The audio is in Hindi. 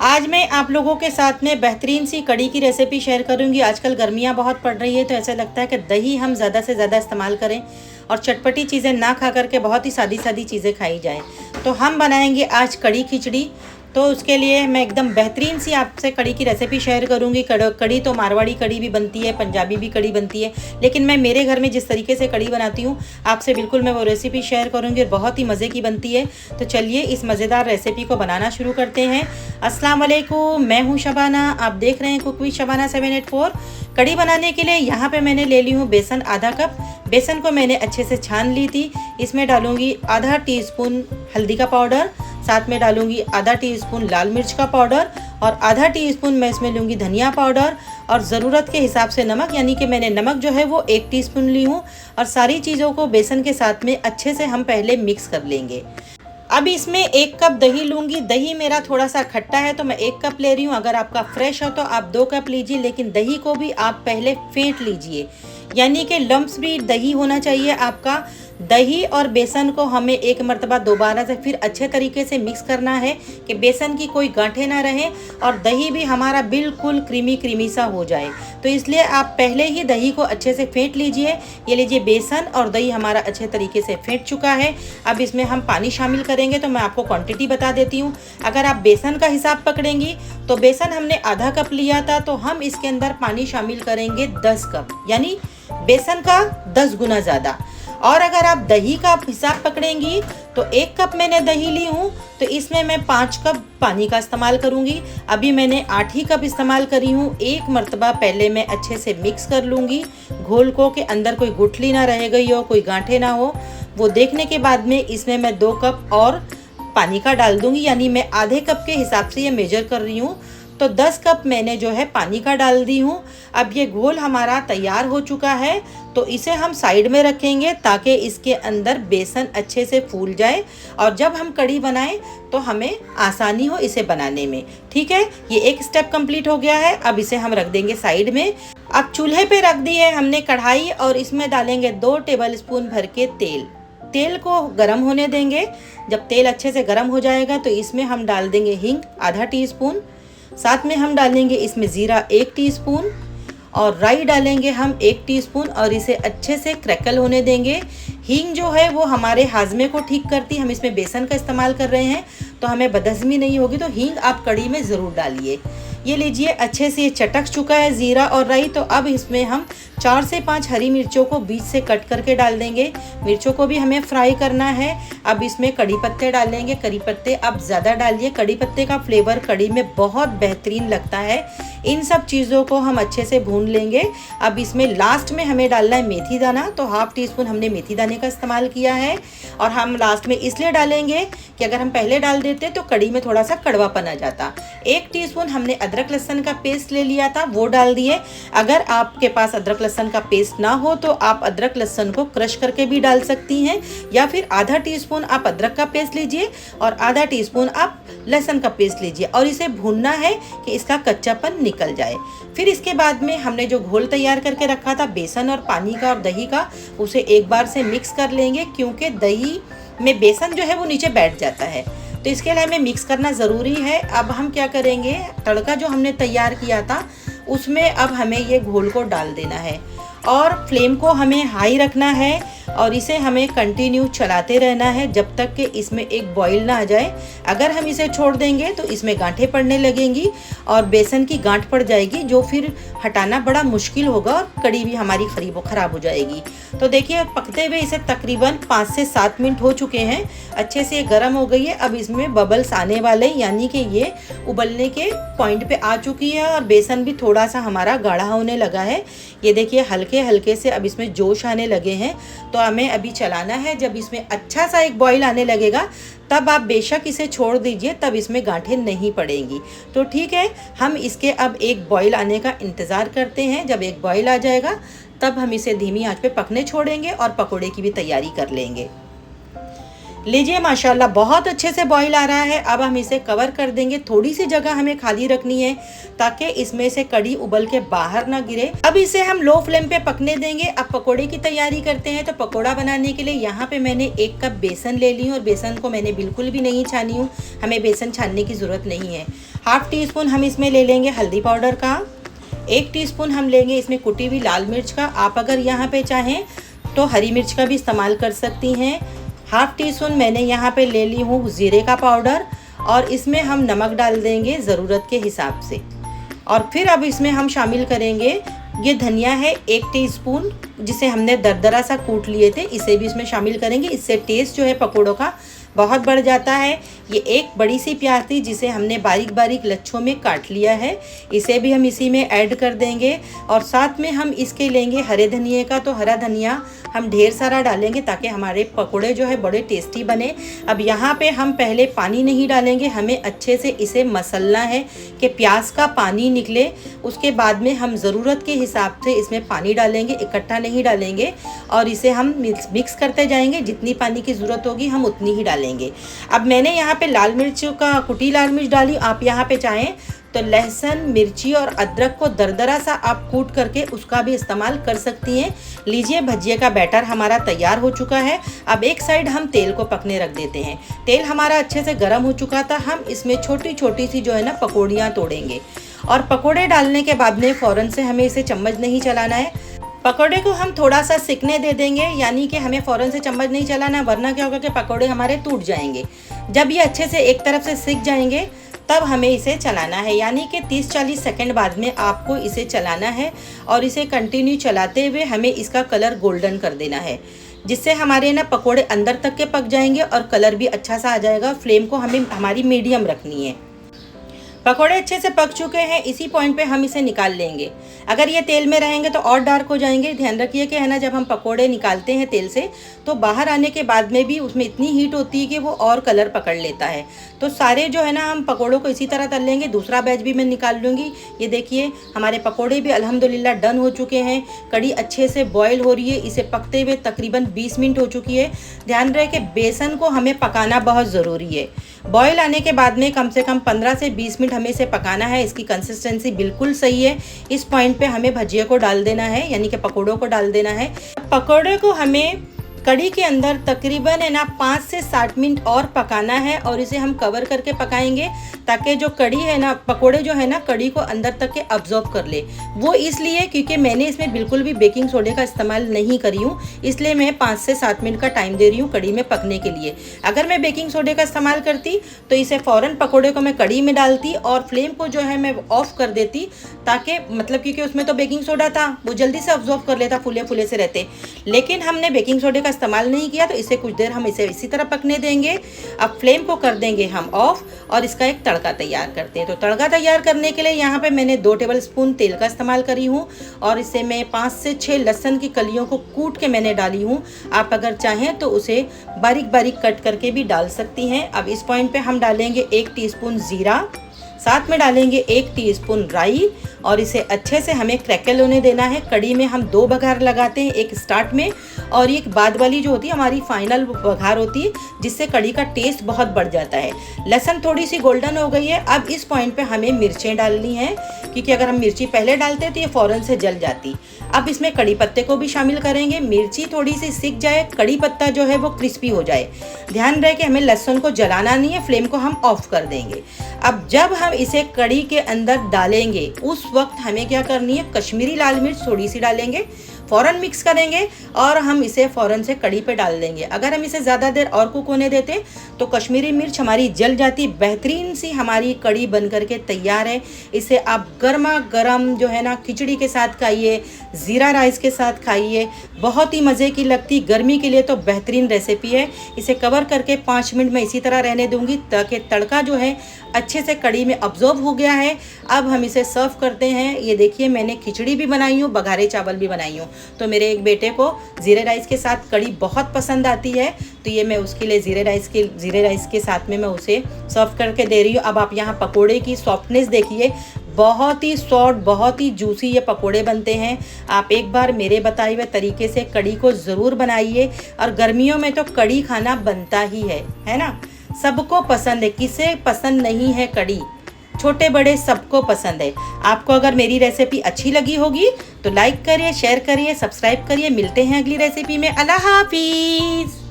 आज मैं आप लोगों के साथ में बेहतरीन सी कड़ी की रेसिपी शेयर करूंगी। आजकल गर्मियां बहुत पड़ रही है तो ऐसा लगता है कि दही हम ज़्यादा से ज़्यादा इस्तेमाल करें और चटपटी चीज़ें ना खा करके बहुत ही सादी सादी चीज़ें खाई जाएं। तो हम बनाएंगे आज कड़ी खिचड़ी। तो उसके लिए मैं एकदम बेहतरीन सी आपसे कड़ी की रेसिपी शेयर करूंगी। कड़ी तो मारवाड़ी कड़ी भी बनती है, पंजाबी भी कड़ी बनती है, लेकिन मैं मेरे घर में जिस तरीके से कड़ी बनाती हूँ आपसे बिल्कुल मैं वो रेसिपी शेयर करूंगी और बहुत ही मज़े की बनती है। तो चलिए इस मज़ेदार रेसिपी को बनाना शुरू करते हैं। अस्सलाम वालेकुम, मैं हूँ शबाना, आप देख रहे हैं कुक विद शबाना 784। कड़ी बनाने के लिए यहाँ पे मैंने ले ली हूँ बेसन आधा कप। बेसन को मैंने अच्छे से छान ली थी। इसमें डालूंगी आधा टीस्पून हल्दी का पाउडर, साथ में डालूंगी आधा टीस्पून लाल मिर्च का पाउडर और आधा टीस्पून मैं इसमें लूँगी धनिया पाउडर और ज़रूरत के हिसाब से नमक, यानी कि मैंने नमक जो है वो 1 टीस्पून ली हूँ। और सारी चीज़ों को बेसन के साथ में अच्छे से हम पहले मिक्स कर लेंगे। अब इसमें 1 कप दही लूँगी। दही मेरा थोड़ा सा खट्टा है तो मैं 1 कप ले रही हूँ। अगर आपका फ्रेश हो तो आप 2 कप लीजिए, लेकिन दही को भी आप पहले फेंट लीजिए, यानी कि लम्प्स भी दही होना चाहिए आपका। दही और बेसन को हमें एक मर्तबा दोबारा से फिर अच्छे तरीके से मिक्स करना है कि बेसन की कोई गांठें ना रहे और दही भी हमारा बिल्कुल क्रीमी सा हो जाए। तो इसलिए आप पहले ही दही को अच्छे से फेंट लीजिए। ये लीजिए, बेसन और दही हमारा अच्छे तरीके से फेंट चुका है। अब इसमें हम पानी शामिल करेंगे, तो मैं आपको क्वांटिटी बता देती हूँ। अगर आप बेसन का हिसाब पकड़ेंगी तो बेसन हमने आधा कप लिया था, तो हम इसके अंदर पानी शामिल करेंगे 10 कप, यानी बेसन का 10 गुना ज़्यादा। और अगर आप दही का हिसाब पकड़ेंगी तो 1 कप मैंने दही ली हूँ, तो इसमें मैं 5 कप पानी का इस्तेमाल करूँगी। अभी मैंने 8 ही कप इस्तेमाल करी हूँ। एक मर्तबा पहले मैं अच्छे से मिक्स कर लूँगी घोल को, कि अंदर कोई गुठली ना रह गई हो, कोई गांठें ना हो। वो देखने के बाद में इसमें मैं 2 कप और पानी का डाल दूँगी, यानी मैं आधे कप के हिसाब से ये मेजर कर रही हूँ। तो 10 कप मैंने जो है पानी का डाल दी हूँ। अब ये घोल हमारा तैयार हो चुका है, तो इसे हम साइड में रखेंगे ताकि इसके अंदर बेसन अच्छे से फूल जाए और जब हम कड़ी बनाएं तो हमें आसानी हो इसे बनाने में। ठीक है, ये एक स्टेप कंप्लीट हो गया है। अब इसे हम रख देंगे साइड में। अब चूल्हे पे रख दी है हमने कढ़ाई और इसमें डालेंगे 2 टेबलस्पून भर के तेल। तेल को गरम होने देंगे। जब तेल अच्छे से गरम हो जाएगा तो इसमें हम डाल देंगे हींग आधा टीस्पून, साथ में हम डालेंगे इसमें ज़ीरा 1 टीस्पून और राई डालेंगे हम 1 टीस्पून और इसे अच्छे से क्रैकल होने देंगे। हींग जो है वो हमारे हाजमे को ठीक करती है। हम इसमें बेसन का इस्तेमाल कर रहे हैं तो हमें बदहज़मी नहीं होगी, तो हींग आप कड़ी में ज़रूर डालिए। ये लीजिए, अच्छे से ये चटक चुका है ज़ीरा और राई। तो अब इसमें हम 4 से 5 हरी मिर्चों को बीच से कट करके डाल देंगे। मिर्चों को भी हमें फ्राई करना है। अब इसमें कड़ी पत्ते डालेंगे। कड़ी पत्ते अब ज़्यादा डालिए, कड़ी पत्ते का फ्लेवर कड़ी में बहुत बेहतरीन लगता है। इन सब चीज़ों को हम अच्छे से भून लेंगे। अब इसमें लास्ट में हमें डालना है मेथी दाना, तो ½ टीस्पून हमने मेथी दाने का इस्तेमाल किया है। और हम लास्ट में इसलिए डालेंगे कि अगर हम पहले डाल देते तो कड़ी में थोड़ा सा कड़वापन आ जाता। 1 टीस्पून हमने अदरक लहसुन का पेस्ट ले लिया था, वो डाल दिए। अगर आपके पास अदरक लहसुन का पेस्ट ना हो तो आप अदरक लहसुन को क्रश करके भी डाल सकती हैं, या फिर आधा टीस्पून आप अदरक का पेस्ट लीजिए और आधा टीस्पून आप लहसुन का पेस्ट लीजिए और इसे भूनना है कि इसका कच्चापन निकल जाए। फिर इसके बाद में हमने जो घोल तैयार करके रखा था बेसन और पानी का और दही का, उसे एक बार से मिक्स कर लेंगे, क्योंकि दही में बेसन जो है वो नीचे बैठ जाता है, तो इसके लिए हमें मिक्स करना ज़रूरी है। अब हम क्या करेंगे, तड़का जो हमने तैयार किया था उसमें अब हमें ये घोल को डाल देना है और फ्लेम को हमें हाई रखना है और इसे हमें कंटिन्यू चलाते रहना है जब तक कि इसमें एक बॉईल ना आ जाए। अगर हम इसे छोड़ देंगे तो इसमें गांठें पड़ने लगेंगी और बेसन की गांठ पड़ जाएगी, जो फिर हटाना बड़ा मुश्किल होगा और कड़ी भी हमारी ख़राब हो जाएगी। तो देखिए, पकते हुए इसे तकरीबन 5 से 7 मिनट हो चुके हैं। अच्छे से गर्म हो गई है। अब इसमें बबल्स आने वाले, यानी कि ये उबलने के पॉइंट पे आ चुकी है और बेसन भी थोड़ा सा हमारा गाढ़ा होने लगा है। ये देखिए, हल्के हल्के से अब इसमें जोश आने लगे हैं, तो हमें अभी चलाना है। जब इसमें अच्छा सा एक बॉईल आने लगेगा तब आप बेशक इसे छोड़ दीजिए, तब इसमें गांठें नहीं पड़ेंगी। तो ठीक है, हम इसके अब एक बॉईल आने का इंतज़ार करते हैं। जब एक बॉईल आ जाएगा तब हम इसे धीमी आंच पे पकने छोड़ेंगे और पकोड़े की भी तैयारी कर लेंगे। लीजिए, माशाल्लाह बहुत अच्छे से बॉईल आ रहा है। अब हम इसे कवर कर देंगे। थोड़ी सी जगह हमें खाली रखनी है ताकि इसमें से कड़ी उबल के बाहर ना गिरे। अब इसे हम लो फ्लेम पे पकने देंगे। अब पकोड़े की तैयारी करते हैं। तो पकोड़ा बनाने के लिए यहाँ पे मैंने 1 कप बेसन ले ली हूँ और बेसन को मैंने बिल्कुल भी नहीं छानी हूँ। हमें बेसन छानने की ज़रूरत नहीं है। हाफ टी स्पून हम इसमें ले लेंगे हल्दी पाउडर का। 1 टीस्पून हम लेंगे इसमें कुटी हुई लाल मिर्च का। आप अगर यहाँ पे चाहें तो हरी मिर्च का भी इस्तेमाल कर सकती हैं। हाफ टी स्पून मैंने यहाँ पे ले ली हूँ ज़ीरे का पाउडर, और इसमें हम नमक डाल देंगे ज़रूरत के हिसाब से। और फिर अब इसमें हम शामिल करेंगे ये धनिया है 1 टीस्पून, जिसे हमने दरदरा सा कूट लिए थे, इसे भी इसमें शामिल करेंगे। इससे टेस्ट जो है पकौड़ों का बहुत बढ़ जाता है। ये एक बड़ी सी प्याज थी जिसे हमने बारीक बारीक लच्छों में काट लिया है, इसे भी हम इसी में ऐड कर देंगे। और साथ में हम इसके लेंगे हरे धनिए का, तो हरा धनिया हम ढेर सारा डालेंगे ताकि हमारे पकोड़े जो है बड़े टेस्टी बने। अब यहाँ पे हम पहले पानी नहीं डालेंगे, हमें अच्छे से इसे मसलना है कि प्याज का पानी निकले। उसके बाद में हम ज़रूरत के हिसाब से इसमें पानी डालेंगे, इकट्ठा नहीं डालेंगे, और इसे हम मिक्स करते जाएंगे। जितनी पानी की ज़रूरत होगी हम उतनी ही डालेंगे। अब मैंने यहाँ पे लाल मिर्च का कुटी लाल मिर्च डाली। आप यहाँ पे चाहें तो लहसुन, मिर्ची और अदरक को दरदरा सा आप कूट करके उसका भी इस्तेमाल कर सकती हैं। लीजिए, भजिए का बैटर हमारा तैयार हो चुका है। अब एक साइड हम तेल को पकने रख देते हैं। तेल हमारा अच्छे से गर्म हो चुका था। हम इसमें छोटी छोटी सी जो है ना पकौड़ियाँ तोड़ेंगे, और पकौड़े डालने के बाद में फ़ौरन से हमें इसे चम्मच नहीं चलाना है। पकौड़े को हम थोड़ा सा सिकने दे देंगे, यानी कि हमें फ़ौरन से चम्मच नहीं चलाना, वरना क्या होगा कि पकौड़े हमारे टूट जाएंगे। जब ये अच्छे से एक तरफ से सिक जाएंगे तब हमें इसे चलाना है, यानी कि 30-40 सेकंड बाद में आपको इसे चलाना है, और इसे कंटिन्यू चलाते हुए हमें इसका कलर गोल्डन कर देना है, जिससे हमारे ना पकोड़े अंदर तक के पक जाएंगे और कलर भी अच्छा सा आ जाएगा। फ्लेम को हमें हमारी मीडियम रखनी है। पकोड़े अच्छे से पक चुके हैं, इसी पॉइंट पे हम इसे निकाल लेंगे। अगर ये तेल में रहेंगे तो और डार्क हो जाएंगे। ध्यान रखिए कि है ना, जब हम पकोड़े निकालते हैं तेल से तो बाहर आने के बाद में भी उसमें इतनी हीट होती है कि वो और कलर पकड़ लेता है। तो सारे जो है ना हम पकोड़ों को इसी तरह तल लेंगे। दूसरा बैच भी मैं निकाल लूँगी। ये देखिए, हमारे पकोड़े भी अल्हम्दुलिल्लाह डन हो चुके हैं। कड़ी अच्छे से बॉयल हो रही है, इसे पकते हुए तकरीबन 20 मिनट हो चुकी है। ध्यान रहे कि बेसन को हमें पकाना बहुत ज़रूरी है। बॉयल आने के बाद में कम से कम 15 से 20 मिनट हमें इसे पकाना है। इसकी कंसिस्टेंसी बिल्कुल सही है। इस पॉइंट पे हमें भजिया को डाल देना है, यानी कि पकोड़ों को डाल देना है। पकोड़े को हमें कड़ी के अंदर तकरीबन है ना 5 से 7 मिनट और पकाना है, और इसे हम कवर करके पकाएंगे ताकि जो कड़ी है ना, पकोड़े जो है ना कड़ी को अंदर तक के अब्जॉर्ब कर ले। वो इसलिए क्योंकि मैंने इसमें बिल्कुल भी बेकिंग सोडे का इस्तेमाल नहीं करी हूँ, इसलिए मैं 5 से 7 मिनट का टाइम दे रही हूँ कड़ी में पकने के लिए। अगर मैं बेकिंग सोडे का इस्तेमाल करती तो इसे फ़ौरन पकोड़े को मैं कड़ी में डालती और फ्लेम को जो है मैं ऑफ कर देती, ताकि मतलब क्योंकि उसमें तो बेकिंग सोडा था, वो जल्दी से अब्जॉर्ब कर लेता, फूले फूले से रहते। लेकिन हमने बेकिंग सोडे का इस्तेमाल नहीं किया, तो इसे कुछ देर हम इसे इसी तरह पकने देंगे। अब फ्लेम को कर देंगे हम ऑफ, और इसका एक तड़का तैयार करते हैं। तो तड़का तैयार करने के लिए यहाँ पे मैंने 2 टेबलस्पून तेल का इस्तेमाल करी हूँ, और इसे मैं 5 से 6 लहसुन की कलियों को कूट के मैंने डाली हूँ। आप अगर चाहें तो उसे बारीक बारीक कट करके भी डाल सकती हैं। अब इस पॉइंट पे हम डालेंगे 1 टीस्पून ज़ीरा, साथ में डालेंगे 1 टीस्पून राई, और इसे अच्छे से हमें क्रैकल होने देना है। कड़ी में हम 2 बघार लगाते हैं, एक स्टार्ट में और एक बाद वाली जो होती है हमारी फाइनल बघार होती है, जिससे कड़ी का टेस्ट बहुत बढ़ जाता है। लहसुन थोड़ी सी गोल्डन हो गई है। अब इस पॉइंट पे हमें मिर्चें डालनी हैं, क्योंकि अगर हम मिर्ची पहले डालते तो ये फ़ौरन से जल जाती। अब इसमें कड़ी पत्ते को भी शामिल करेंगे। मिर्ची थोड़ी सी सिक जाए, कड़ी पत्ता जो है वो क्रिस्पी हो जाए। ध्यान रहे कि हमें लहसुन को जलाना नहीं है, फ्लेम को हम ऑफ कर देंगे। अब जब हम इसे कड़ी के अंदर डालेंगे उस वक्त हमें क्या करनी है, कश्मीरी लाल मिर्च थोड़ी सी डालेंगे, फ़ौरन मिक्स करेंगे और हम इसे फ़ौरन से कड़ी पे डाल देंगे। अगर हम इसे ज़्यादा देर और कुक होने देते तो कश्मीरी मिर्च हमारी जल जाती। बेहतरीन सी हमारी कड़ी बन करके तैयार है। इसे आप गर्मा गर्म जो है ना खिचड़ी के साथ खाइए, ज़ीरा राइस के साथ खाइए, बहुत ही मज़े की लगती। गर्मी के लिए तो बेहतरीन रेसिपी है। इसे कवर करके 5 मिनट में इसी तरह रहने दूंगी ताकि तड़का जो है अच्छे से कड़ी में अब्जॉर्ब हो गया है। अब हम इसे सर्व करते हैं। ये देखिए, मैंने खिचड़ी भी बनाई हूँ, बघारे चावल भी बनाई हूँ। तो मेरे एक बेटे को ज़ीरे राइस के साथ कड़ी बहुत पसंद आती है, तो ये मैं उसके लिए ज़ीरे राइस के साथ में मैं उसे सर्व करके दे रही हूँ। अब आप यहाँ पकोड़े की सॉफ्टनेस देखिए, बहुत ही सॉफ्ट, बहुत ही जूसी ये पकोड़े बनते हैं। आप एक बार मेरे बताए हुए तरीके से कड़ी को ज़रूर बनाइए। और गर्मियों में तो कड़ी खाना बनता ही है ना। सबको पसंद है, किसे पसंद नहीं है कड़ी, छोटे बड़े सबको पसंद है। आपको अगर मेरी रेसिपी अच्छी लगी होगी तो लाइक करिए, शेयर करिए, सब्सक्राइब करिए। मिलते हैं अगली रेसिपी में। अल्लाह हाफिज़।